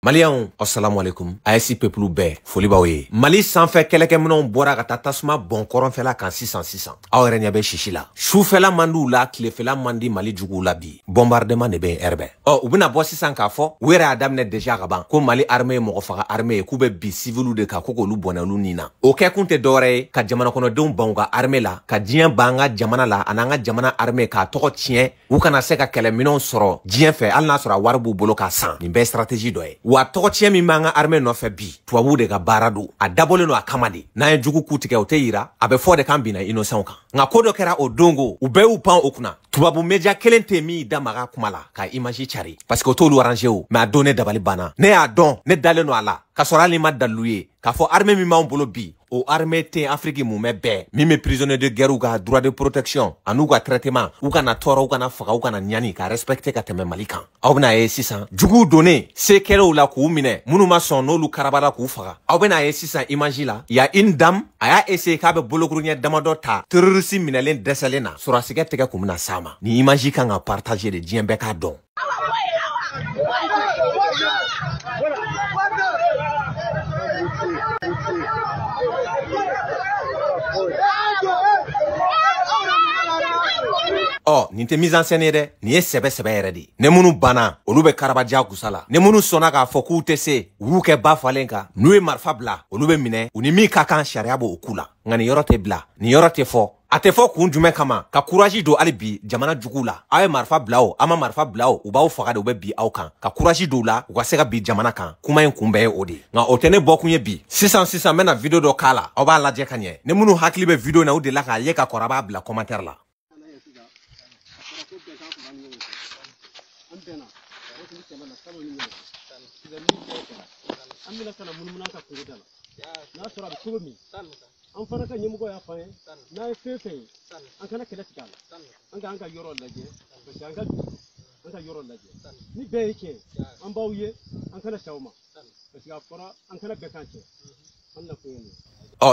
Maliens, assalamu alaikum. ASI peuple bɛɛ, foli b'aw ye. Mali sanfɛ kɛlɛkɛminɛnw bɔra ka taa tasuma bɔn kɔrɔnfɛla kan sisan. Aw yɛrɛ ɲɛ bɛ sisi la. Sufɛla man d'u la, tilefɛla man di Mali juguw la bi. Bombardement de bɛ heure bɛɛ. U bɛna bɔ sisan k'a fɔ, u yɛrɛ y'a daminɛ déjà ka ban, ko Mali armée ye mɔgɔ faga armée ye, k'u bɛ bi civiliw de kan, ko k'olu bɔnɛ olu nin na. O kɛ kun tɛ dɔwɛrɛ ye, ka jamana kɔnɔdenw ban u ka armée la, ka diɲɛ ban an ka jamana la, ani an ka jamana armée k'a tɔgɔ tiɲɛ, u kana se ka kɛlɛminɛnw sɔrɔ diɲɛ fɛ, hali n'a sɔrɔ a wari b'u bolo k'a san. Nin bɛɛ stratégie dɔ ye. Wa tɔgɔ tiɲɛ min b'an ka armée nɔfɛ bi, tubabuw de ka baara don. A dabɔlen don a kama de. N'an ye jugu k'u tigɛ, o tɛ yira, a bɛ fɔ de kan binna innocent kan. Nka ko dɔ kɛra o dongo, u bɛɛ y'u pan o kunna. Tubabu média kelen tɛ min da maga kuma la, ka image cari. Parce que o t'olu arrangé o, mais a don ne dabali banna. Ne y'a dɔn, ne dalen don a la. Ka sɔrɔ hali ma dalu ye, k'a fɔ armée min b'an bolo bi, o armée tɛ Afrique mun bɛ bɛɛ. Min bɛ prisonnier de guerre u ka droit de protection, an'u ka traitement, u kana tɔɔrɔ, u kana faga, u kana ɲani, ka respecter ka tɛmɛ Mali kan. Aw bɛna ye sisan, juguw donnen, se kɛlɛw la k'u minɛ, minnu ma sɔn n'olu karabala k'u faga. Aw bɛna ye sisan image la, y a une dame, a y'a essayer k'a bɛ bolokuruɲɛ damadɔ ta, terroriste minɛlen dɛsɛlen na, sɔrɔsikɛ tɛgɛ kun bɛna s'a ma. Ni image kan ka partager de, diɲɛ bɛɛ k'a dɔn. Nin tɛ mise en scène ye dɛ, nin ye sɛbɛ yɛrɛ de. Ne minnu banna, olu bɛ karabaja kusa la. Ne minnu sɔnna k'a fɔ k'u tɛ se, u y'u kɛ ba falen kan. N'u ye marifa bila, olu bɛ minɛ, u ni min ka kan sariya b'o ku la. Nka nin yɔrɔ tɛ bila, nin yɔrɔ tɛ fɔ. A tɛ fɔ kun jumɛn kama, ka courage don hali bi jamana juguw la. Aw ye marifa bila o, aw ma marifa bila o, u b'aw faga de, u bɛ bi aw kan. Ka courage don la, u ka se ka bi jamana kan. Kuma in kunbɛn ye o de. Nka o tɛ ne bɔkun ye bi. Sisan n bɛna video dɔ k'a la, aw b'a lajɛ ka ɲɛ. Ne minnu hakili bɛ video na, u delila k'a ye ka kɔrɔ, a b'a bila commentaire la. An fana ka ɲɛmɔgɔ y'a fɔ an ye n'a ye fɛn fɛn ye an kana kɛlɛ tigɛ a la an ka yɔrɔ lajɛ parce que an ka yɔrɔ lajɛ ni bɛɛ ye tiɲɛ an b'aw ye an kana sa o ma parce que a fɔra an kana bɛɛ kan cɛ an na kun ye nin.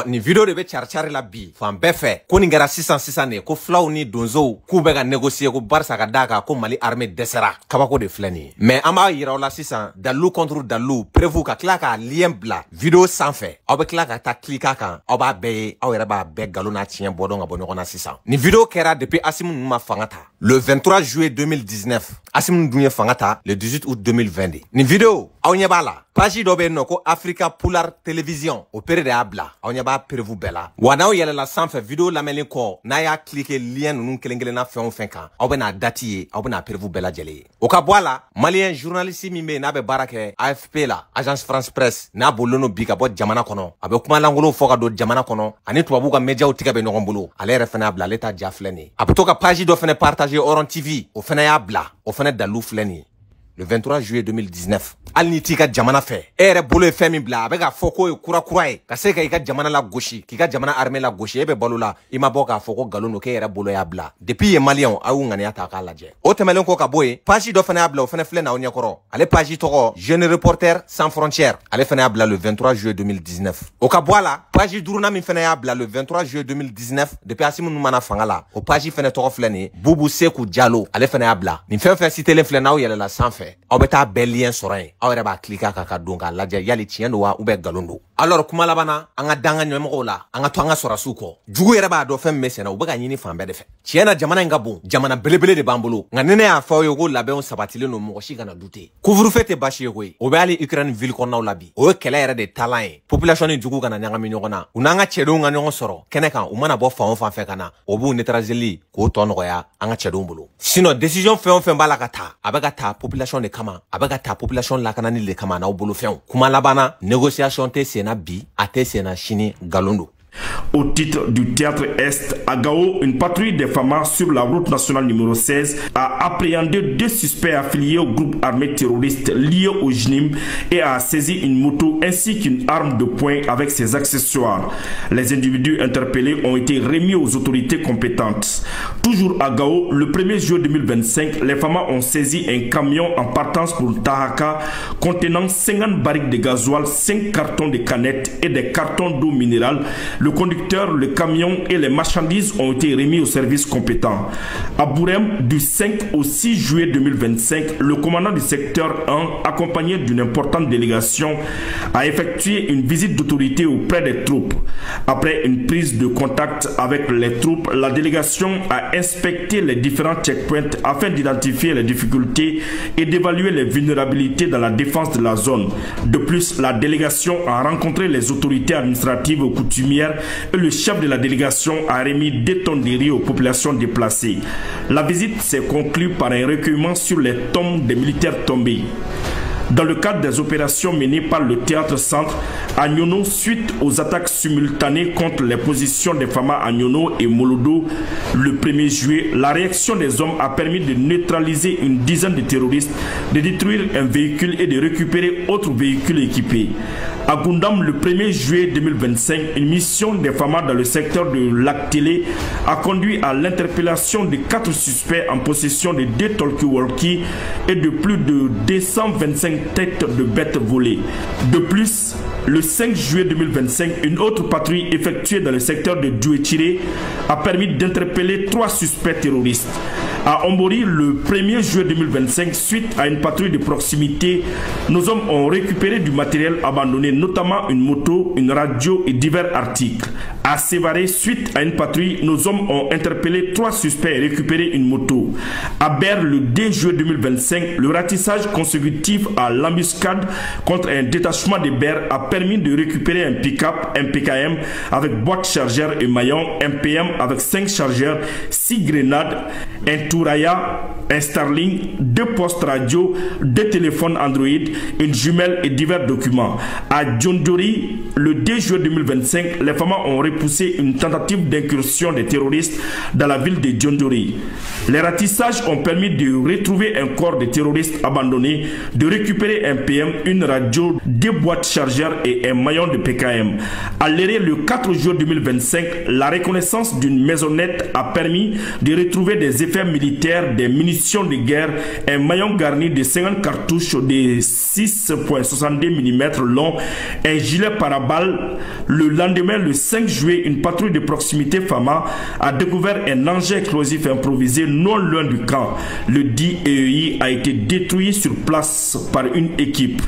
Nin video de bɛ cari la bi fan bɛɛ fɛ ko nin kɛra sisan de ko fulaw ni donsow k'u bɛ ka négocier ko barisa ka d'a kan ko Mali armée dɛsɛra kabako de filɛ nin ye. Mais an b'a yira aw la sisan dalu contre dalu preuve ka tila k'a lien bila video sanfɛ aw bɛ tila ka taa cliquer kan aw b'a bɛɛ ye aw yɛrɛ b'a bɛɛ galon n'a tiɲɛ bɔ dɔn ka bɔ ɲɔgɔn na sisan. Nin video kɛra depuis Assimi ninnu ma fanga ta le 23 juillet 2019 Assimi dun ye fanga ta le 18 août 2020 nin video aw ɲɛ b'a la page dɔ bɛ yen nɔ ko Africa Polar Television o pere de y'a bila aw ɲɛ b'a preuve bɛɛ la wa n'aw yɛlɛla sanfɛ video lamɛnlen kɔ n'a y'a cliquer lien ninnu kelen kelenna fɛn o fɛn kan aw bɛna date ye aw bɛna preuve bɛɛ lajɛlen ye o ka bɔ a la malien journaliste min bɛ yen n'a bɛ baara kɛ AFP la Agence France Presse n'a bolilen don bi ka bɔ jamana kɔnɔ a bɛ kuma lankolon fɔ ka don jamana kɔnɔ ani tubabuw ka médiaw tigɛ bɛ ɲɔgɔn bolo ale yɛrɛ fana y'a bila ale ta ja filɛ nin ye a bɛ to ka page dɔ fana partager Oran TV o fana y'a bila o fana dalu filɛ nin ye le 23 juillet 2019 hali ni t'i ka jamana fɛ e yɛrɛ bolo ye fɛn min bila a bɛ k'a fɔ k'o ye kura ye ka se ka i ka jamana la gosi k'i ka jamana armée la gosi e bɛ balo la i ma bɔ k'a fɔ ko nkalon don k'e yɛrɛ bolo y'a bila depuis ye maliyɛnw a y'u ŋaniya ta k'a lajɛ o tɛmɛlen kɔ ka bɔ yen page dɔ fana y'a bila o fana filɛ n'aw ɲɛkɔrɔ ale page tɔgɔ Jeune Reporter Sans Frontières ale fana y'a bila le 23 juillet 2019 o ka bɔ a la page duurunan min fana y'a bila le 23 juillet 2019 depuis Assimi ninnu mana fanga la o page fana tɔgɔ filɛ nin ye Boubou Sékou Diallo ale fana y'a bila nin fɛn fɛn citelen filɛ n'aw yɛlɛla sanfɛ aw bɛ taa bɛɛ lien sɔrɔ yen aw yɛrɛ b'a cliquer ka don k'a lajɛ yali tiɲɛ don wa ou bien galon don alors kuma labanna an ka dan an ka ɲɛmɔgɔw la an ka to an ka sɔrɔsiw kɔ jugu yɛrɛ b'a dɔn fɛn min bɛ senna u bɛ ka ɲini fan bɛɛ de fɛ tiɲɛ na jamana in ka bon jamana belebele de b'an bolo nka ni ne y'a fɔ aw ye ko labɛnw sabatilen don mɔgɔ si kana dute couvre-feu tɛ baasi ye koyi o bɛ hali Ukraine ville kɔnɔnaw la bi o ye kɛlɛ yɛrɛ de taalan ye population ni jugu kana ɲagami ɲɔgɔn na u n'an ka cɛdenw ka ɲɔgɔn sɔrɔ kɛnɛ kan u mana bɔ fan o fan fɛ ka na o b'u neutraliser k'o tɔ nɔgɔya an ka cɛdenw bolo sinon décision fɛn o fɛn b'a la ka taa a bɛ ka taa population de kama a bɛ ka taa population lakanani de kama n'aw bolo fɛnw kuma labanna négociation tɛ senna bi a tɛ senna sini galon don. Au titre du théâtre Est, à Gao, une patrouille des FAMA sur la route nationale numéro 16 a appréhendé 2 suspects affiliés au groupe armé terroriste lié au JNIM et a saisi une moto ainsi qu'une arme de poing avec ses accessoires. Les individus interpellés ont été remis aux autorités compétentes. Toujours à Gao, le 1er juillet 2025, les FAMA ont saisi un camion en partance pour Tahaka contenant 50 barriques de gasoil, 5 cartons de canettes et des cartons d'eau minérale. Le conducteur, le camion et les marchandises ont été remis aux services compétents. À Bourem, du 5 au 6 juillet 2025, le commandant du secteur 1, accompagné d'une importante délégation, a effectué une visite d'autorité auprès des troupes. Après une prise de contact avec les troupes, la délégation a inspecté les différents checkpoints afin d'identifier les difficultés et d'évaluer les vulnérabilités dans la défense de la zone. De plus, la délégation a rencontré les autorités administratives coutumières et le chef de la délégation a remis des tonnes de riz aux populations déplacées. La visite s'est conclue par un recueillement sur les tombes des militaires tombés. Dans le cadre des opérations menées par le Théâtre Centre à Nyono suite aux attaques simultanées contre les positions des FAMA à Nyono et Molodo le 1er juillet, la réaction des hommes a permis de neutraliser une dizaine de terroristes, de détruire un véhicule et de récupérer autres véhicules équipés. À Gundam, le 1er juillet 2025, une mission des FAMA dans le secteur de Lac Télé a conduit à l'interpellation de 4 suspects en possession de 2 talkie-walkie et de plus de 225 têtes de bêtes volées. De plus, le 5 juillet 2025, une autre patrouille effectuée dans le secteur de Douétiré a permis d'interpeller 3 suspects terroristes. À Ombori, le 1er juillet 2025, suite à une patrouille de proximité, nos hommes ont récupéré du matériel abandonné, notamment une moto, une radio et divers articles. À Sévaré, suite à une patrouille, nos hommes ont interpellé 3 suspects et récupéré une moto. À Ber, le 2 juillet 2025, le ratissage consécutif à l'embuscade contre un détachement de Ber a permis de récupérer un pick-up, un PKM avec boîte chargeur et maillon, un PM avec 5 chargeurs, 6 grenades, un Touraya, un Starlink, 2 postes radio, 2 téléphones Android, une jumelle et divers documents. À Djondori, le 2 juillet 2025, les FAMA ont repoussé une tentative d'incursion des terroristes dans la ville de Djondori. Les ratissages ont permis de retrouver un corps de terroristes abandonné, de récupérer un PM, une radio, 2 boîtes chargeurs et un maillon de PKM. À l'éré, le 4 juillet 2025, la reconnaissance d'une maisonnette a permis de retrouver des effets militaires, des munitions de guerre, un maillon garni de 50 cartouches de 6,62 mm long, un gilet paraballe. Le lendemain, le 5 juillet, une patrouille de proximité FAMA a découvert un engin explosif improvisé non loin du camp. Le dit EEI a été détruit sur place par une équipe.